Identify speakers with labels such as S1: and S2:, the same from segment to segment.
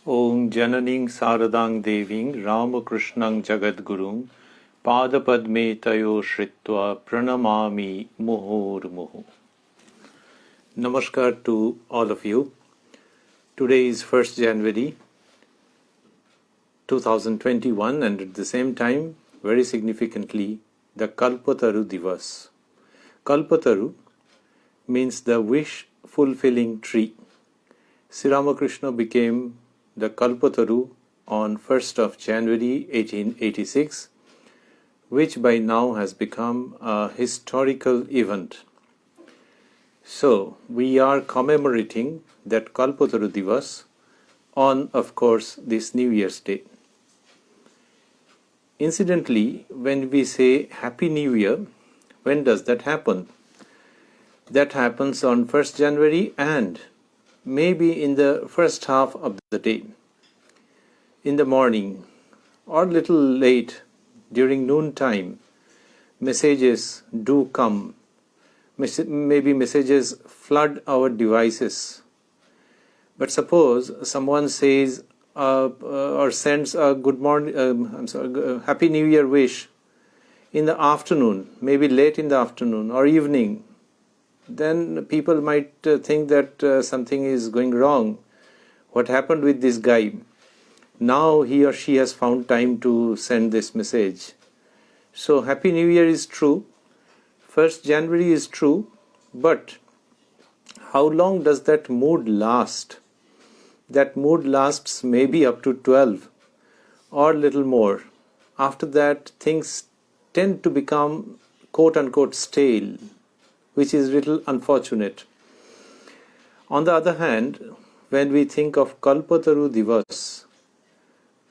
S1: Om Jananing Saradang Deving Ramakrishnang Jagadgurung Padapadme Tayo Shritva Pranamami Muhur. Namaskar to all of you. Today is 1st January 2021 and at the same time, very significantly, the Kalpararu Divas. Kalpataru means the wish-fulfilling tree. Sri Ramakrishna became the Kalpataru on 1st of January 1886, which by now has become a historical event. So, we are commemorating that Kalpataru Divas on, of course, this New Year's Day. Incidentally, when we say Happy New Year, when does that happen? That happens on 1st January and maybe in the first half of the day, in the morning or little late during noon time, messages do come. Maybe messages flood our devices. But suppose someone says or sends a good morning, Happy New Year wish in the afternoon, maybe late in the afternoon or evening, then people might think that something is going wrong. What happened with this guy? Now he or she has found time to send this message. So Happy New Year is true, 1st January is true, but how long does that mood last? That mood lasts maybe up to 12 or little more. After that, things tend to become quote-unquote stale, which is little unfortunate. On the other hand, when we think of Kalpataru Divas,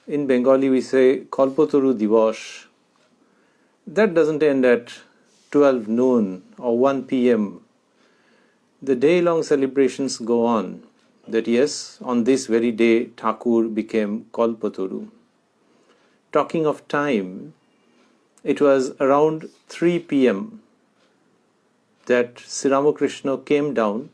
S1: in Bengali we say Kalpataru Divas, that doesn't end at 12 noon or 1 p.m. The day-long celebrations go on, that yes, on this very day Thakur became Kalpataru. Talking of time, it was around 3 p.m. that Sri Ramakrishna came down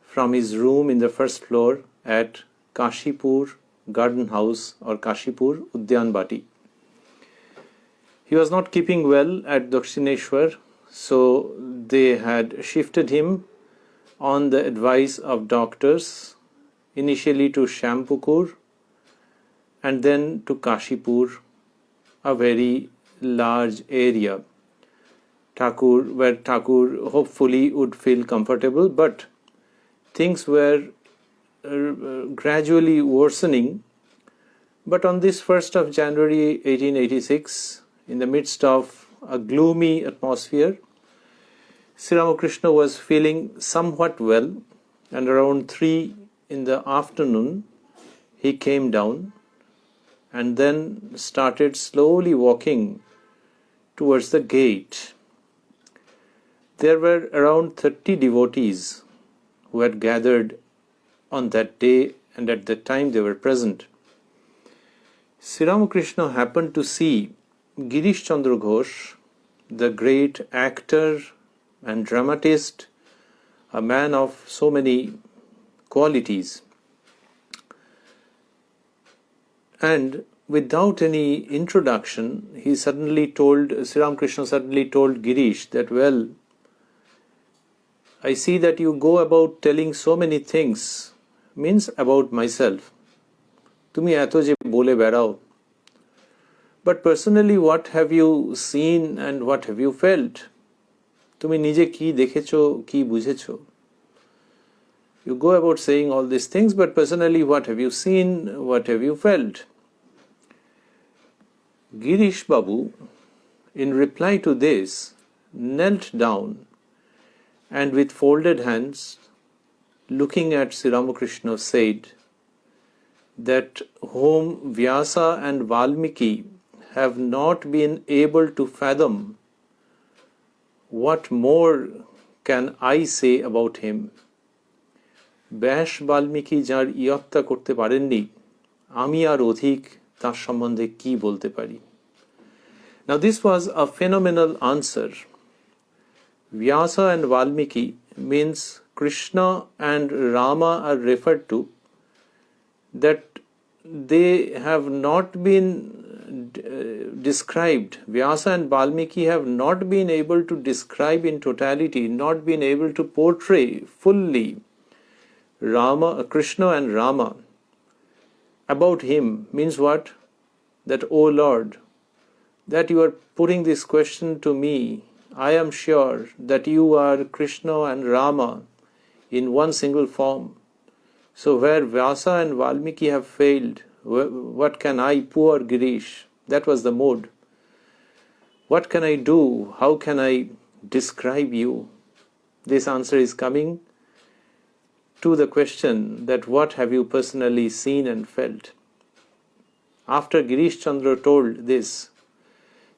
S1: from his room in the first floor at Kashipur Garden House or Kashipur Udyan Bati. He was not keeping well at Dakshineshwar, so they had shifted him on the advice of doctors, initially to Shampukur and then to Kashipur, a very large area. Where Thakur hopefully would feel comfortable, but things were gradually worsening. But on this 1st of January 1886, in the midst of a gloomy atmosphere, Sri Ramakrishna was feeling somewhat well, and around 3 in the afternoon he came down and then started slowly walking towards the gate. There were around 30 devotees who had gathered on that day and at that time they were present. Sri Ramakrishna happened to see Girish Chandra Ghosh, the great actor and dramatist, a man of so many qualities. And without any introduction, Sri Ramakrishna suddenly told Girish that, well, I see that you go about telling so many things, means about myself. Tumi eto je bole berao. But personally, what have you seen and what have you felt? Tumi nije ki dekhecho, ki bujhecho. You go about saying all these things, but personally, what have you seen, what have you felt? Girish Babu, in reply to this, knelt down and with folded hands, looking at Sri Ramakrishna, said that whom Vyasa and Valmiki have not been able to fathom, what more can I say about him? Byash Valmiki jar iyatta korte parenni, ami ar odhik tar sombondhe ki bolte pari. Now this was a phenomenal answer. Vyasa and Valmiki means Krishna and Rama are referred to, that they have not been described. Vyasa and Valmiki have not been able to describe in totality, not been able to portray fully Krishna and Rama. About him means what? That, O Lord, that you are putting this question to me. I am sure that you are Krishna and Rama in one single form. So where Vyasa and Valmiki have failed, what can I, poor Girish? That was the mode. What can I do? How can I describe you? This answer is coming to the question that what have you personally seen and felt? After Girish Chandra told this,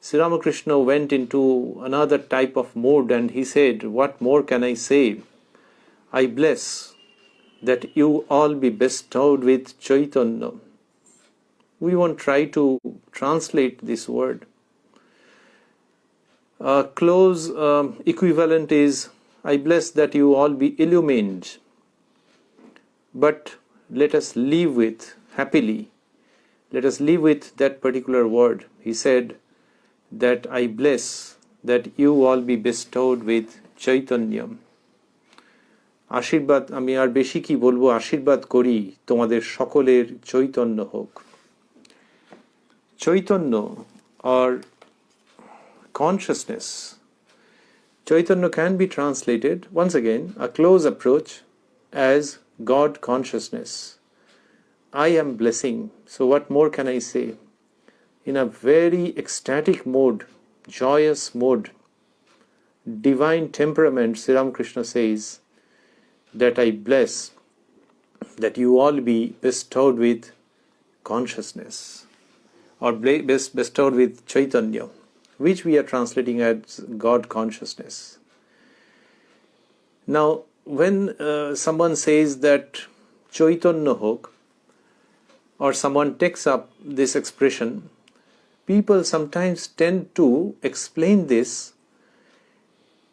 S1: Sri Ramakrishna went into another type of mood and he said, what more can I say? I bless that you all be bestowed with Chaitanya. We won't try to translate this word. A close equivalent is, I bless that you all be illumined. But let us live with, happily, let us live with that particular word. He said that I bless that you all be bestowed with Chaitanya. আশীর্বাদ আমি আর বেশি কি বলবো, আশীর্বাদ করি তোমাদের সকলের চৈতন্য হোক। Chaitanya or consciousness. Chaitanya can be translated, once again, a close approach, as God consciousness. I am blessing. So what more can I say? In a very ecstatic mode, joyous mode, divine temperament, Sri Ramakrishna says that I bless that you all be bestowed with consciousness or bestowed with Chaitanya, which we are translating as God consciousness. Now, when someone says that Chaitanya hok, or someone takes up this expression, people sometimes tend to explain this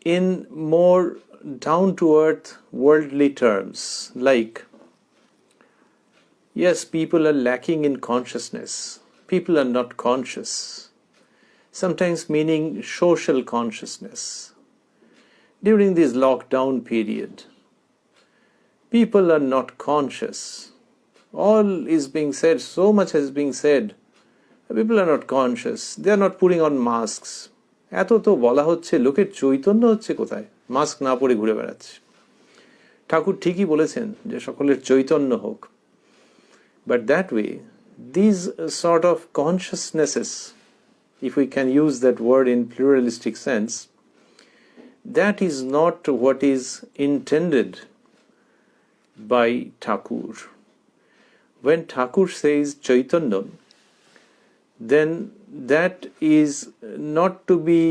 S1: in more down-to-earth worldly terms, like, yes, people are lacking in consciousness, people are not conscious, sometimes meaning social consciousness. During this lockdown period, people are not conscious. All is being said, so much is being said. People are not conscious, they are not putting on masks. এত তো বলা হচ্ছে, লোকের চৈতন্য হচ্ছে কোথায়? Mask না পরে ঘুরে বেড়াচ্ছে। ঠাকুর ঠিকই বলেছেন যে সকলের চৈতন্য হোক। But that way, these sort of consciousnesses, if we can use that word in pluralistic sense, that is not what is intended by Thakur. When Thakur says Chaitanya, then that is not to be,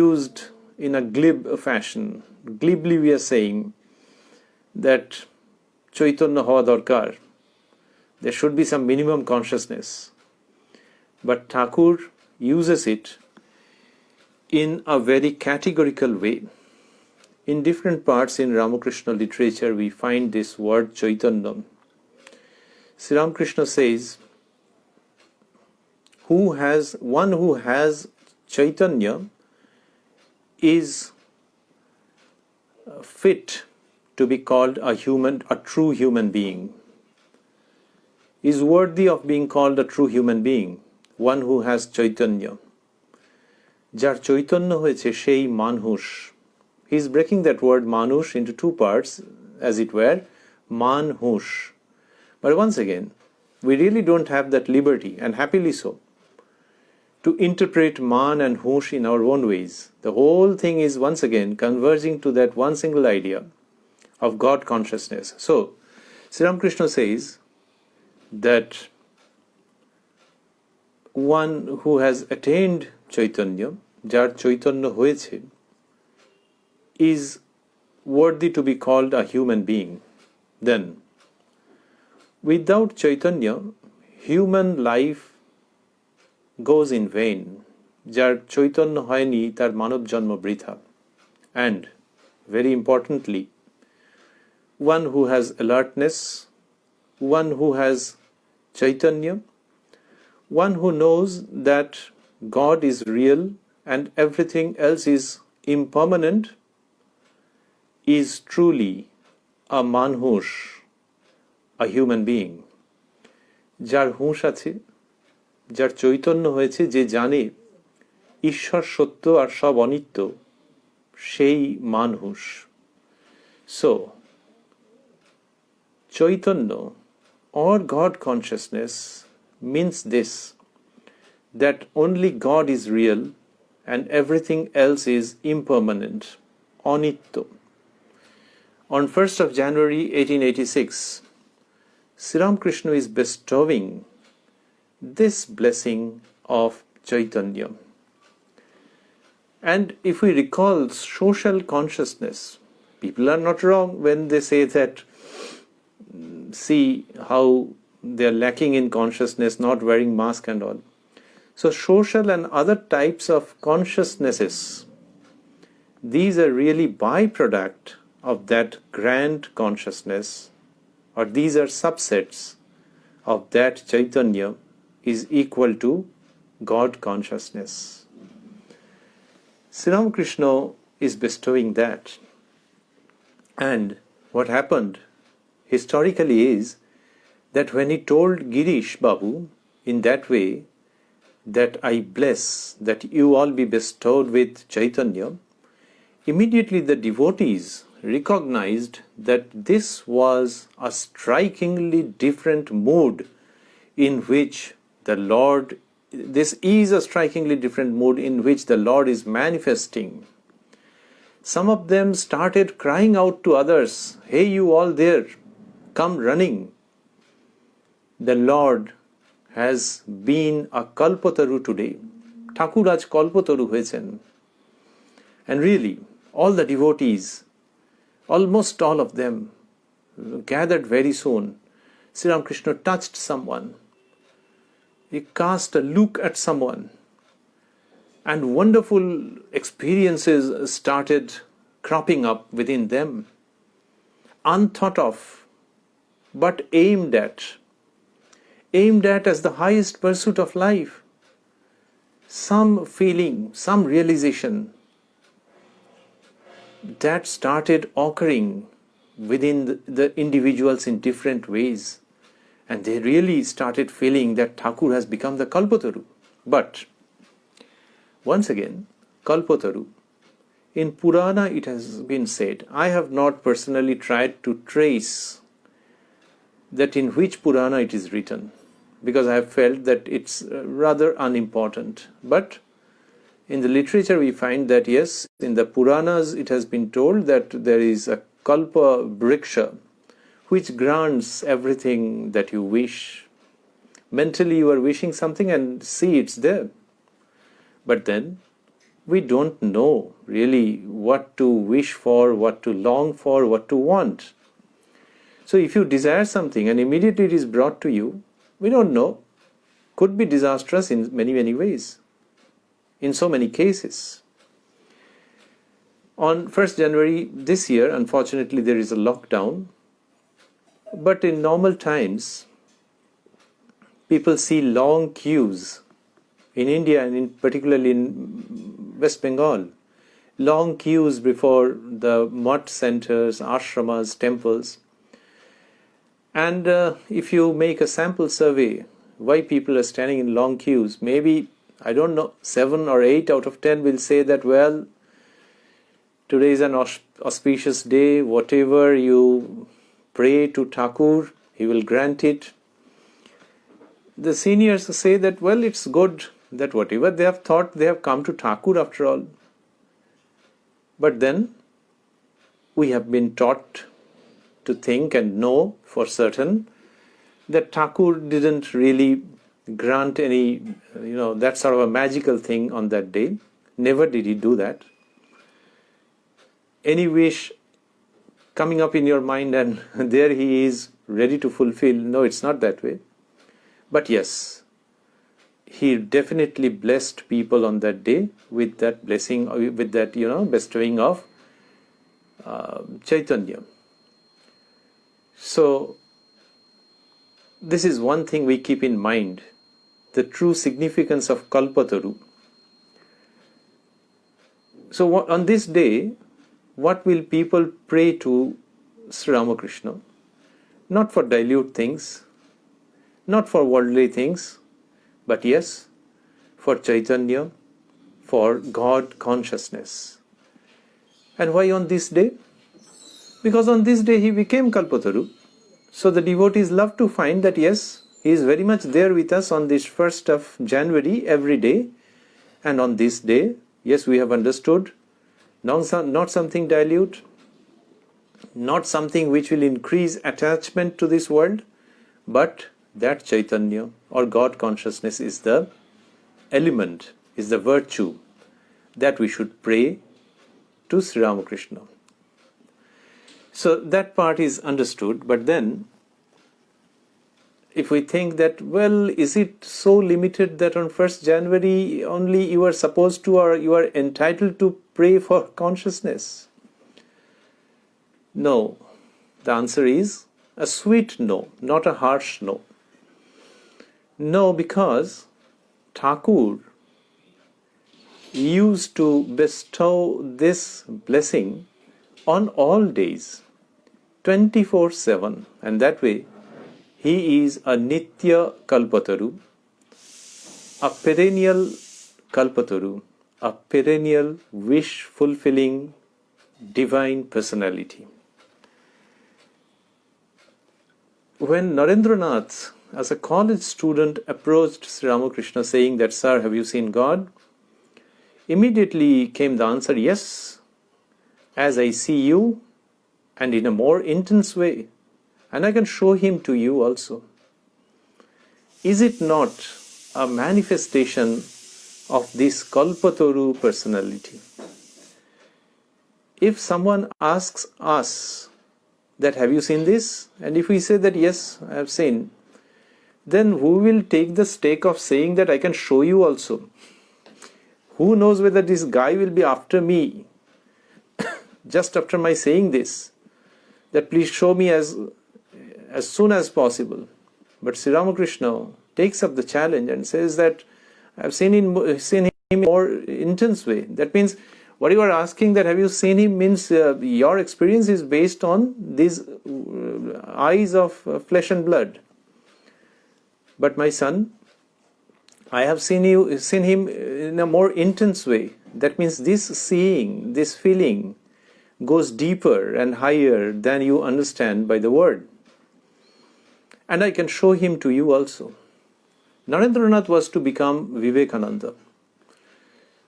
S1: used in a glib fashion. Glibly we are saying that Chaitanya hawa darkar. There should be some minimum consciousness. But Thakur uses it in a very categorical way. In different parts in Ramakrishna literature we find this word Chaitanya. Sri Ramakrishna says, one who has Chaitanya is fit to be called a true human being, is worthy of being called a true human being, one who has Chaitanya. Jar Chaitanya hoyeche shei manhush. He is breaking that word manush into two parts, as it were, manhush. But once again, we really don't have that liberty, and happily so, to interpret man and hush in our own ways. The whole thing is once again converging to that one single idea of God consciousness. So, Sri Ramakrishna says that one who has attained Chaitanya, jar Chaitanya hoyeche, is worthy to be called a human being. Then, without Chaitanya, human life goes in vain. Jar Chaitanya hoyni tar manav janma britha. And, very importantly, one who has alertness, one who has Chaitanya, one who knows that God is real and everything else is impermanent, is truly a manhush, a human being. যার হুঁশ আছে, যার চৈতন্য হয়েছে, যে জানে ঈশ্বর সত্য আর সব অনিত্য, সেই manhush. So, Chaitanya or God consciousness means this, that only God is real and everything else is impermanent, anitya. On 1st of January 1886, Sri Ramakrishna is bestowing this blessing of Chaitanya. And if we recall social consciousness, people are not wrong when they say that, see how they are lacking in consciousness, not wearing mask and all. So social and other types of consciousnesses, these are really byproduct of that grand consciousness, or these are subsets of that Chaitanya is equal to God consciousness. Sri Ramakrishna is bestowing that. And what happened historically is that when he told Girish Babu in that way, that I bless that you all be bestowed with Chaitanya, immediately the devotees recognized that this was a strikingly different mood in which the Lord, this is a strikingly different mood in which the Lord is manifesting. Some of them started crying out to others, hey, you all there, come running. The Lord has been a Kalpataru today. Thakur aaj Kalpataru hoyechen. And really, all the devotees, almost all of them, gathered very soon. Sri Ramakrishna touched someone. He cast a look at someone. And wonderful experiences started cropping up within them. Unthought of, but aimed at as the highest pursuit of life. Some feeling, some realization that started occurring within the individuals in different ways. And they really started feeling that Thakur has become the Kalpataru. But, once again, Kalpataru, in Purana it has been said, I have not personally tried to trace that in which Purana it is written, because I have felt that it's rather unimportant. But in the literature we find that yes, in the Puranas it has been told that there is a Kalpa Vriksha which grants everything that you wish. Mentally you are wishing something and see it's there. But then we don't know really what to wish for, what to long for, what to want. So if you desire something and immediately it is brought to you, we don't know. Could be disastrous in many, many ways. In so many cases. On 1st January this year, unfortunately there is a lockdown. But in normal times, people see long queues in India and particularly in West Bengal. Long queues before the mutt centers, ashramas, temples. And if you make a sample survey, why people are standing in long queues, maybe, I don't know, 7 or 8 out of 10 will say that, well, today is an auspicious day, whatever you pray to Thakur, he will grant it. The seniors say that, well, it's good that whatever they have thought, they have come to Thakur after all. But then, we have been taught to think and know for certain that Thakur didn't really grant any, that sort of a magical thing on that day. Never did he do that. Any wish coming up in your mind and there he is ready to fulfill. No, it's not that way. But yes, he definitely blessed people on that day with that blessing, with that, bestowing of Chaitanya. So, this is one thing we keep in mind, the true significance of Kalpataru. So on this day, what will people pray to Sri Ramakrishna? Not for dilute things, not for worldly things, but yes, for Chaitanya, for God consciousness. And why on this day? Because on this day he became Kalpataru. So the devotees love to find that yes, he is very much there with us on this 1st of January every day. And on this day, yes, we have understood, not something dilute, not something which will increase attachment to this world, but that Chaitanya or God consciousness is the element, is the virtue that we should pray to Sri Ramakrishna. So that part is understood, but then if we think that, well, is it so limited that on 1st January only you are supposed to or you are entitled to pray for consciousness? No. The answer is a sweet no, not a harsh no. No, because Thakur used to bestow this blessing on all days, 24/7, and that way he is a Nitya Kalpataru, a perennial Kalpataru, a perennial wish-fulfilling divine personality. When Narendranath, as a college student, approached Sri Ramakrishna saying that, "Sir, have you seen God?" Immediately came the answer, "Yes, as I see you, and in a more intense way, and I can show him to you also." Is it not a manifestation of this Kalpataru personality? If someone asks us that, "Have you seen this?" and if we say that, "Yes, I have seen," then who will take the stake of saying that I can show you also? Who knows whether this guy will be after me just after my saying this, that please show me as soon as possible. But Sri Ramakrishna takes up the challenge and says that I've seen him in a more intense way. That means what you are asking, that have you seen him, means your experience is based on these eyes of flesh and blood. But my son, I have seen him in a more intense way. That means this seeing, this feeling goes deeper and higher than you understand by the word. And I can show him to you also. Narendranath was to become Vivekananda.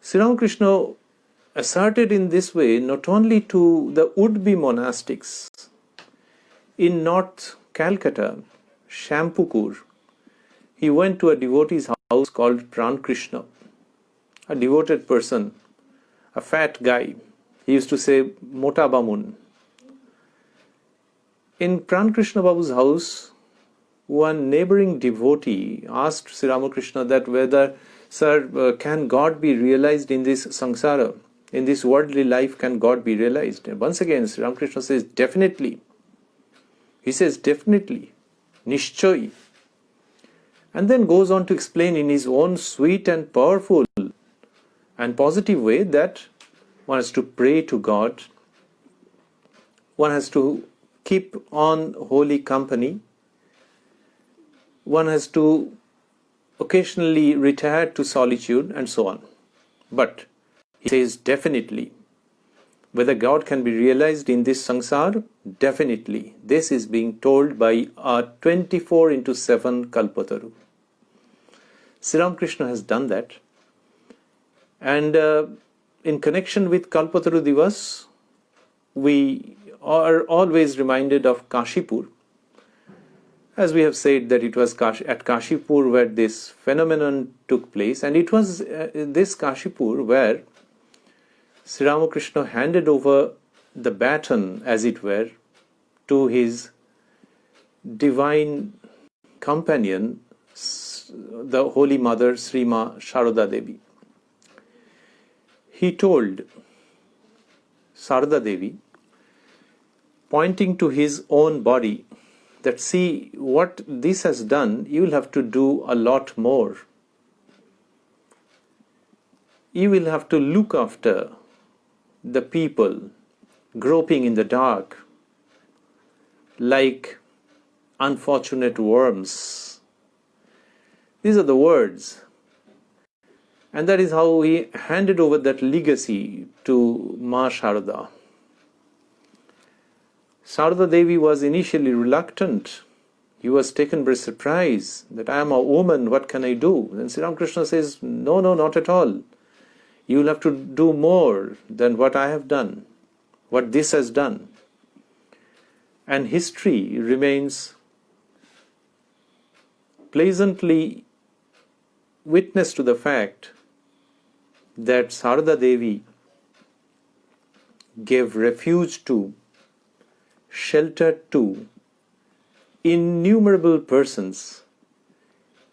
S1: Sri Ramakrishna asserted in this way not only to the would-be monastics in North Calcutta, Shampukur. He went to a devotee's house called Pran Krishna, a devoted person, a fat guy. He used to say, "Mota Bamun." In Pran Krishna Babu's house, one neighboring devotee asked Sri Ramakrishna that whether, "Sir, can God be realized in this samsara? In this worldly life, can God be realized?" And once again, Sri Ramakrishna says, "Definitely." He says, "Definitely, Nishchay." And then goes on to explain in his own sweet and powerful and positive way that one has to pray to God, one has to keep on holy company, one has to occasionally retire to solitude, and so on. But he says definitely, whether God can be realized in this samsara, definitely. This is being told by a 24/7 Kalpataru. Sri Ramakrishna has done that. And in connection with Kalpataru Divas, we are always reminded of Kashipur. As we have said that it was at Kashipur where this phenomenon took place, and it was this Kashipur where Sri Ramakrishna handed over the baton, as it were, to his divine companion, the Holy Mother Sri Ma Sarada Devi. He told Sarada Devi, pointing to his own body, that see what this has done, you will have to do a lot more. You will have to look after the people groping in the dark like unfortunate worms. These are the words. And that is how he handed over that legacy to Ma Sarada. Sarada Devi was initially reluctant. He was taken by surprise that I am a woman, what can I do? Then Sri Ramakrishna says, no, not at all. You will have to do more than what I have done, what this has done. And history remains pleasantly witness to the fact that Sarada Devi gave refuge to, shelter to innumerable persons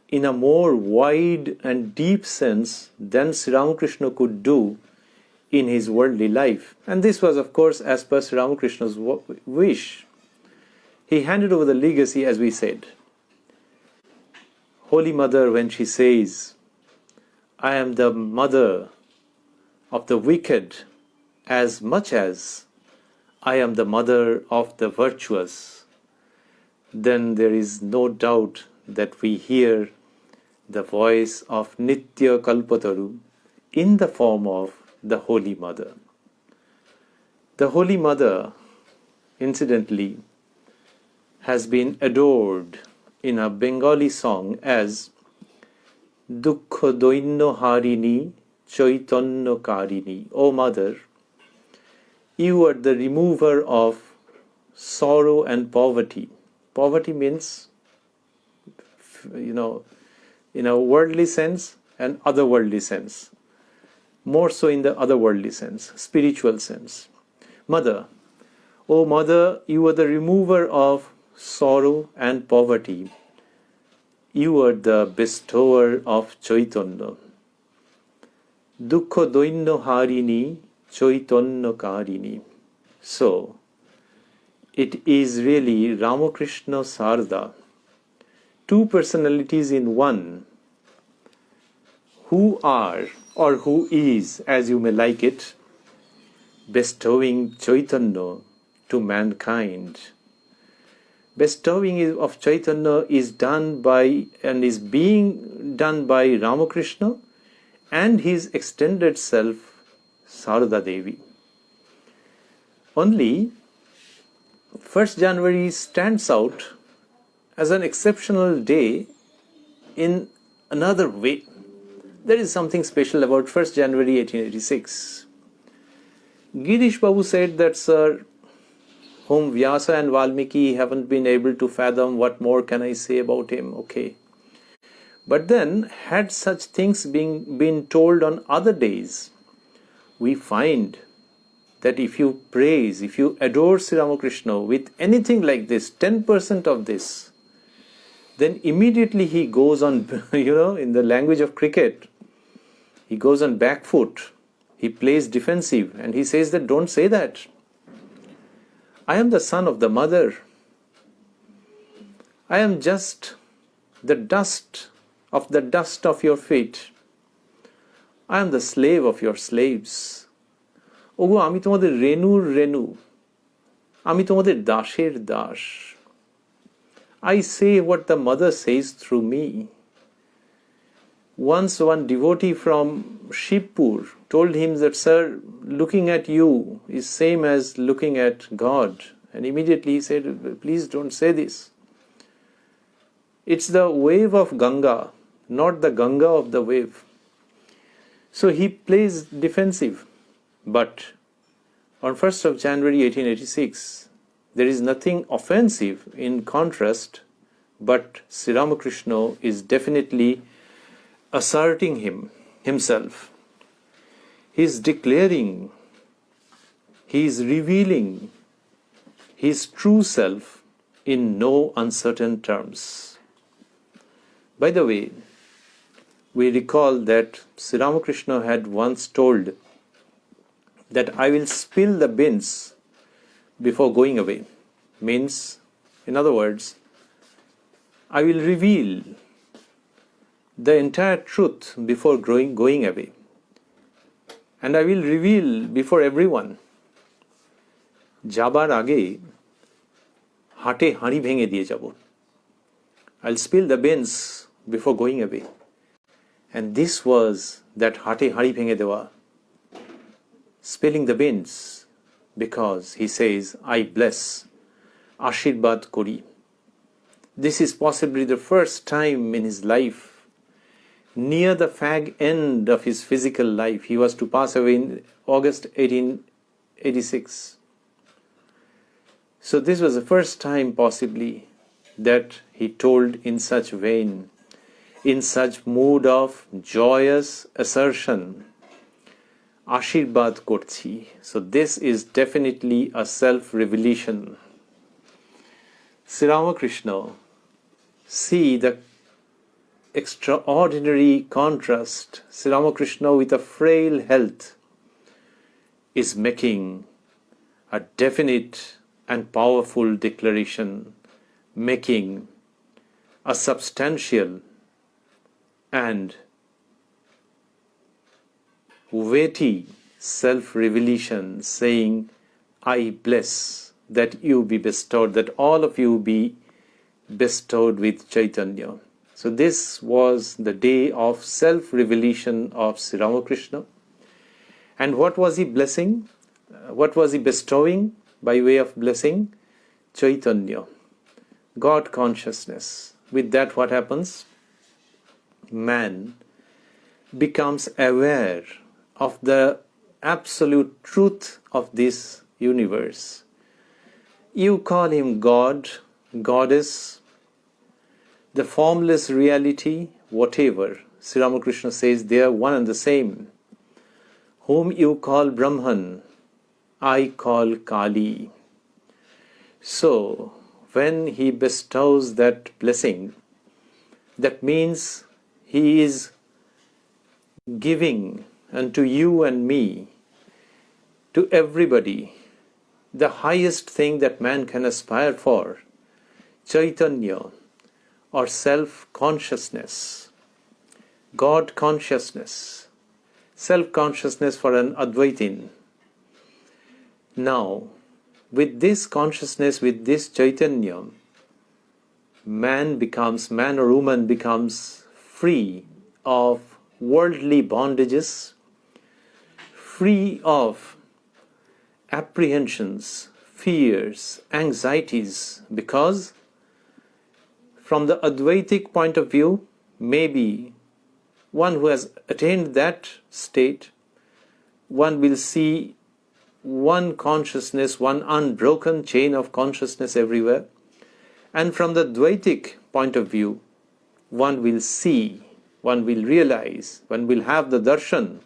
S1: in a more wide and deep sense than Sri Ramakrishna could do in his worldly life. And this was, of course, as per Sri Ramakrishna's wish. He handed over the legacy, as we said. Holy Mother, when she says, I am the mother of the wicked as much as I am the mother of the virtuous, then there is no doubt that we hear the voice of Nitya Kalpataru in the form of the Holy Mother. The Holy Mother, incidentally, has been adored in a Bengali song as Dukkha Doinno Harini Chaitanno Karini. O Mother, you are the remover of sorrow and poverty. Poverty means, in a worldly sense and otherworldly sense. More so in the otherworldly sense, spiritual sense. Mother, O Mother, you are the remover of sorrow and poverty. You are the bestower of Chaitanya. Dukkha Doinno Harini Chaitanya Karini. So, it is really Ramakrishna Sarada, two personalities in one, who are or who is, as you may like it, bestowing Chaitanya to mankind. Bestowing of Chaitanya is done by and is being done by Ramakrishna and his extended self, Sarada Devi. Only 1st January stands out as an exceptional day in another way. There is something special about 1st January 1886. Girish Babu said that, sir, whom Vyasa and Valmiki haven't been able to fathom, what more can I say about him? Okay. But then, had such things been told on other days, we find that if you praise, if you adore Sri Ramakrishna with anything like this, 10% of this, then immediately he goes on, in the language of cricket, he goes on back foot, he plays defensive, and he says that don't say that. I am the son of the mother. I am just the dust of your feet. I am the slave of your slaves. ওগো আমি তোমাদের রেনুর রেনু, আমি তোমাদের দাসের Das. I say what the mother says through me. Once one devotee from Shivpur told him that, sir, looking at you is same as looking at God. And immediately he said, please don't say this. It's the wave of Ganga, not the Ganga of the wave. So he plays defensive. But on 1st of January 1886, there is nothing offensive in contrast, but Sri Ramakrishna is definitely asserting himself. He is declaring, he is revealing his true self in no uncertain terms. By the way, we recall that Sri Ramakrishna had once told that I will spill the beans before going away. Means, in other words, I will reveal the entire truth before going away. And I will reveal before everyone. যাবার আগে হাটে হাঁড়ি ভেঙে দিয়ে যাব. I'll spill the beans before going away. And this was that হাটে হাঁড়ি ভেঙে দেওয়া. Spilling the beans, because he says, I bless, আশীর্বাদ করি. This is possibly the first time in his life, near the fag end of his physical life. He was to pass away in August 1886. So this was the first time possibly that he told in such vein, in such mood of joyous assertion, Ashirvad korchi. So this is definitely a self-revelation. Sri Ramakrishna, see the extraordinary contrast. Sri Ramakrishna, with a frail health, is making a definite and powerful declaration, making a substantial and weighty self-revelation, saying, I bless that you be bestowed, that all of you be bestowed with Chaitanya. So this was the day of self-revelation of Sri Ramakrishna. And what was he blessing? What was he bestowing by way of blessing? Chaitanya, God consciousness. With that, what happens? Man becomes aware of the absolute truth of this universe. You call him God, Goddess, the formless reality, whatever. Sri Ramakrishna says they are one and the same. Whom you call Brahman, I call Kali. So, when he bestows that blessing, that means he is giving unto you and me, to everybody, the highest thing that man can aspire for, Chaitanya, or self-consciousness, God consciousness, self-consciousness for an Advaitin. Now, with this consciousness, with this Chaitanya, man or woman becomes free of worldly bondages, free of apprehensions, fears, anxieties, because from the Advaitic point of view, maybe one who has attained that state, one will see one consciousness, one unbroken chain of consciousness everywhere. And from the Dvaitic point of view, one will see, one will realize, one will have the darshan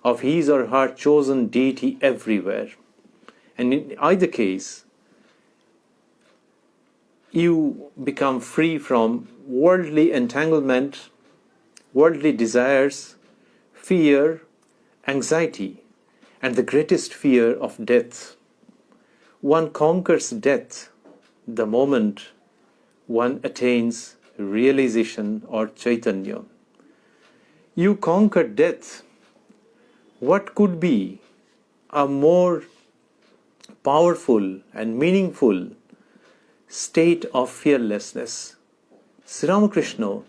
S1: of his or her chosen deity everywhere. And in either case, you become free from worldly entanglement, worldly desires, fear, anxiety, and the greatest fear of death. One conquers death the moment one attains realization or Chaitanya. You conquer death. What could be a more powerful and meaningful state of fearlessness? Sri Ramakrishna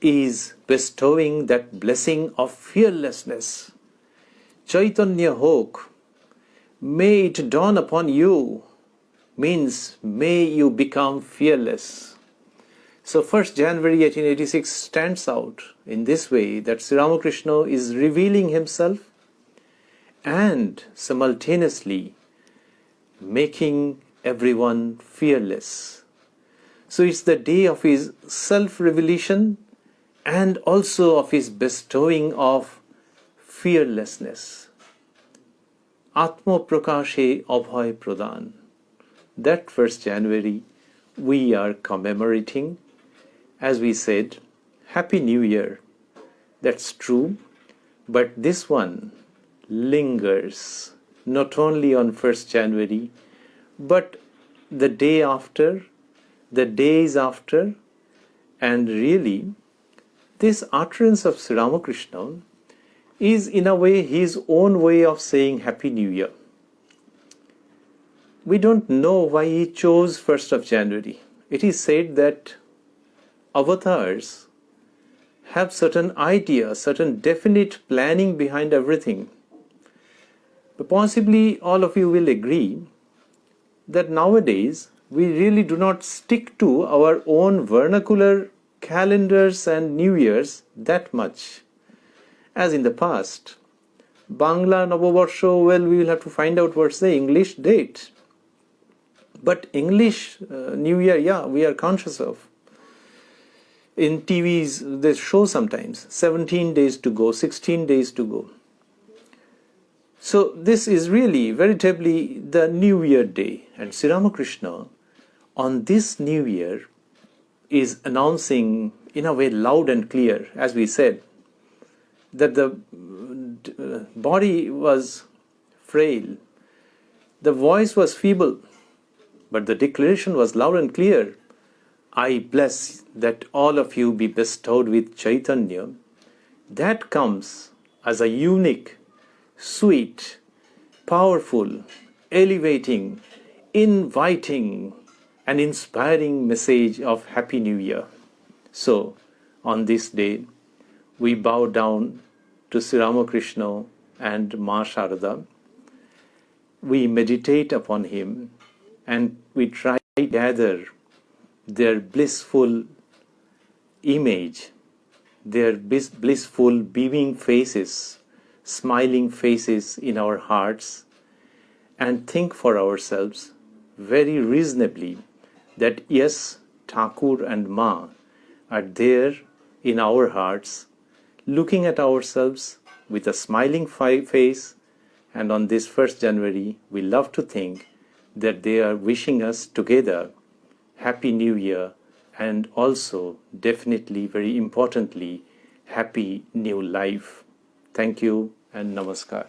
S1: is bestowing that blessing of fearlessness. Chaitanya hok, may it dawn upon you, means may you become fearless. So 1st January 1886 stands out in this way, that Sri Ramakrishna is revealing himself and simultaneously making everyone fearless. So it's the day of his self-revelation and also of his bestowing of fearlessness. Atma Prakashe Abhay Pradhan. That 1st January we are commemorating, as we said, Happy New Year. That's true, but this one lingers not only on 1st January, but the day after, the days after, And really, this utterance of Sri Ramakrishna is in a way his own way of saying Happy New Year. We don't know why he chose 1st of January. It is said that avatars have certain ideas, certain definite planning behind everything. But possibly all of you will agree that nowadays we really do not stick to our own vernacular calendars and New Years that much as in the past. Bangla Noboborsho, well, we will have to find out what's the English date. But English New Year, yeah, we are conscious of. In TVs, they show sometimes 17 days to go, 16 days to go. So this is really veritably the New Year day. And Sri Ramakrishna, on this New Year, is announcing in a way loud and clear, as we said, that the body was frail, the voice was feeble, but the declaration was loud and clear. I bless that all of you be bestowed with Chaitanya. That comes as a unique, sweet, powerful, elevating, inviting, and inspiring message of Happy New Year. So, on this day, we bow down to Sri Ramakrishna and Ma Sarada. We meditate upon him and we try to gather their blissful image, their blissful beaming faces, smiling faces in our hearts, and think for ourselves very reasonably that yes, Thakur and Ma are there in our hearts, looking at ourselves with a smiling face, and on this 1st January, we love to think that they are wishing us together Happy New Year, and also definitely, very importantly, Happy New Life. Thank you and Namaskar.